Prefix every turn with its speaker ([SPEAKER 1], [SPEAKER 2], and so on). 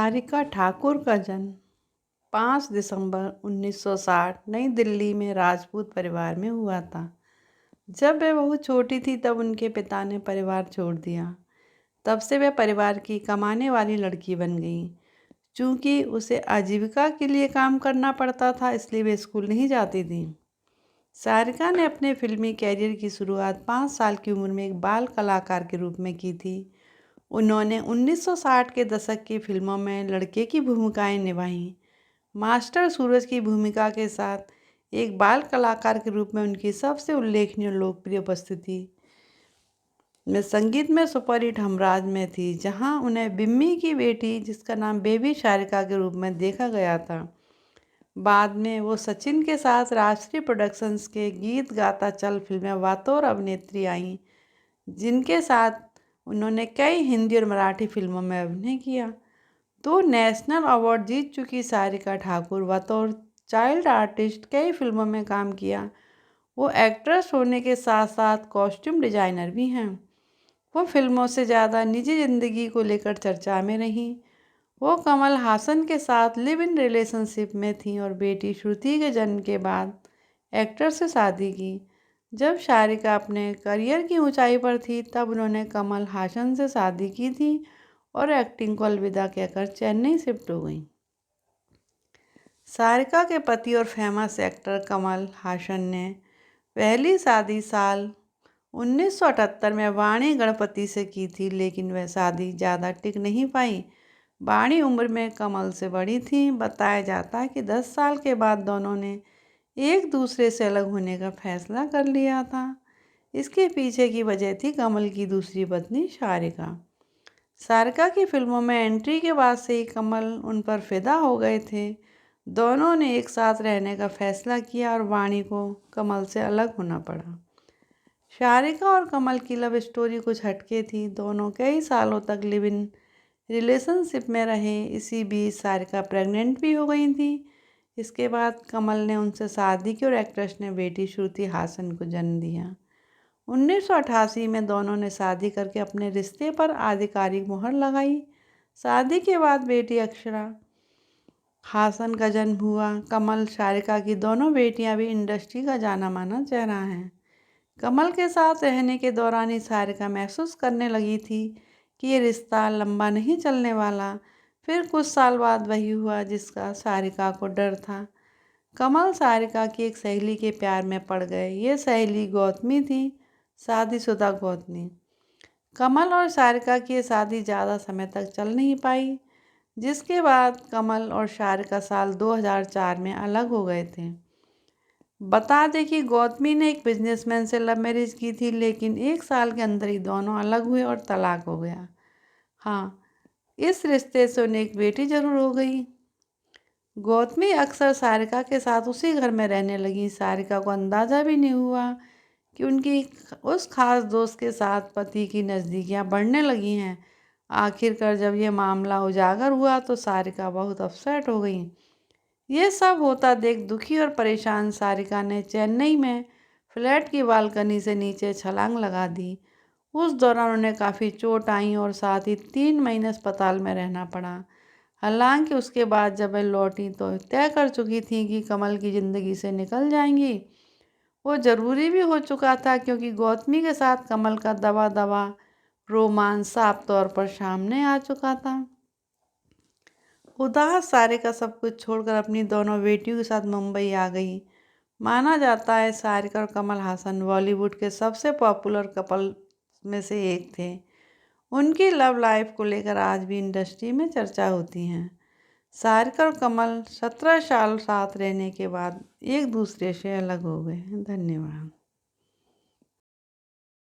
[SPEAKER 1] सारिका ठाकुर का जन्म 5 दिसंबर 1960 नई दिल्ली में राजपूत परिवार में हुआ था। जब वह बहुत छोटी थी तब उनके पिता ने परिवार छोड़ दिया। तब से वह परिवार की कमाने वाली लड़की बन गई। चूँकि उसे आजीविका के लिए काम करना पड़ता था, इसलिए वे स्कूल नहीं जाती थी। सारिका ने अपने फिल्मी कैरियर की शुरुआत 5 साल की उम्र में एक बाल कलाकार के रूप में की थी। उन्होंने 1960 के दशक की फिल्मों में लड़के की भूमिकाएं निभाईं। मास्टर सूरज की भूमिका के साथ एक बाल कलाकार के रूप में उनकी सबसे उल्लेखनीय और लोकप्रिय उपस्थिति में संगीत में सुपरहिट हमराज में थी, जहां उन्हें बिम्मी की बेटी जिसका नाम बेबी सारिका के रूप में देखा गया था। बाद में वो सचिन के साथ राष्ट्रीय प्रोडक्शंस के गीत गाता चल फिल्में बतौर अभिनेत्री आईं, जिनके साथ उन्होंने कई हिंदी और मराठी फिल्मों में अभिनय किया। 2 नेशनल अवार्ड जीत चुकी सारिका ठाकुर बतौर चाइल्ड आर्टिस्ट कई फिल्मों में काम किया। वो एक्ट्रेस होने के साथ साथ कॉस्ट्यूम डिजाइनर भी हैं। वो फिल्मों से ज़्यादा निजी ज़िंदगी को लेकर चर्चा में रहीं। वो कमल हासन के साथ लिव इन रिलेशनशिप में थीं और बेटी श्रुति के जन्म के बाद एक्टर से शादी की। जब सारिका अपने करियर की ऊंचाई पर थी तब उन्होंने कमल हासन से शादी की थी और एक्टिंग को अलविदा कहकर चेन्नई शिफ्ट हो गई। सारिका के पति और फेमस एक्टर कमल हासन ने पहली शादी साल 1978 में वाणी गणपति से की थी, लेकिन वह शादी ज़्यादा टिक नहीं पाई। वाणी उम्र में कमल से बड़ी थी। बताया जाता है कि 10 साल के बाद दोनों ने एक दूसरे से अलग होने का फैसला कर लिया था। इसके पीछे की वजह थी कमल की दूसरी पत्नी सारिका। सारिका की फिल्मों में एंट्री के बाद से ही कमल उन पर फिदा हो गए थे। दोनों ने एक साथ रहने का फैसला किया और वाणी को कमल से अलग होना पड़ा। सारिका और कमल की लव स्टोरी कुछ हटके थी। दोनों कई सालों तक लिव इन रिलेशनशिप में रहे। इसी बीच सारिका प्रेग्नेंट भी हो गई थी। इसके बाद कमल ने उनसे शादी की और एक्ट्रेस ने बेटी श्रुति हासन को जन्म दिया। 1988 में दोनों ने शादी करके अपने रिश्ते पर आधिकारिक मुहर लगाई। शादी के बाद बेटी अक्षरा हासन का जन्म हुआ। कमल सारिका की दोनों बेटियां भी इंडस्ट्री का जाना माना चेहरा हैं। कमल के साथ रहने के दौरान ही सारिका महसूस करने लगी थी कि ये रिश्ता लंबा नहीं चलने वाला। फिर कुछ साल बाद वही हुआ जिसका सारिका को डर था। कमल सारिका की एक सहेली के प्यार में पड़ गए। ये सहेली गौतमी थी, शादीशुदा गौतमी। कमल और सारिका की ये शादी ज़्यादा समय तक चल नहीं पाई, जिसके बाद कमल और सारिका साल 2004 में अलग हो गए थे। बता दें कि गौतमी ने एक बिजनेसमैन से लव मैरिज की थी, लेकिन 1 साल के अंदर ही दोनों अलग हुए और तलाक हो गया। हाँ, इस रिश्ते से उन्हें एक बेटी जरूर हो गई। गौतमी अक्सर सारिका के साथ उसी घर में रहने लगी। सारिका को अंदाज़ा भी नहीं हुआ कि उनकी उस खास दोस्त के साथ पति की नज़दीकियाँ बढ़ने लगी हैं। आखिरकार जब ये मामला उजागर हुआ तो सारिका बहुत अपसेट हो गई। ये सब होता देख दुखी और परेशान सारिका ने चेन्नई में फ्लैट की बालकनी से नीचे छलांग लगा दी। उस दौरान उन्हें काफ़ी चोट आई और साथ ही 3 महीने अस्पताल में रहना पड़ा। हालांकि उसके बाद जब वह लौटी तो तय कर चुकी थी कि कमल की ज़िंदगी से निकल जाएंगी। वो ज़रूरी भी हो चुका था, क्योंकि गौतमी के साथ कमल का दबा दबा रोमांस साफ तौर पर सामने आ चुका था। उदास सारिका सब कुछ छोड़कर अपनी दोनों बेटियों के साथ मुंबई आ गई। माना जाता है सारिका और कमल हासन बॉलीवुड के सबसे पॉपुलर कपल में से एक थे। उनकी लव लाइफ को लेकर आज भी इंडस्ट्री में चर्चा होती है। सारिका और कमल 17 साल साथ रहने के बाद एक दूसरे से अलग हो गए। धन्यवाद।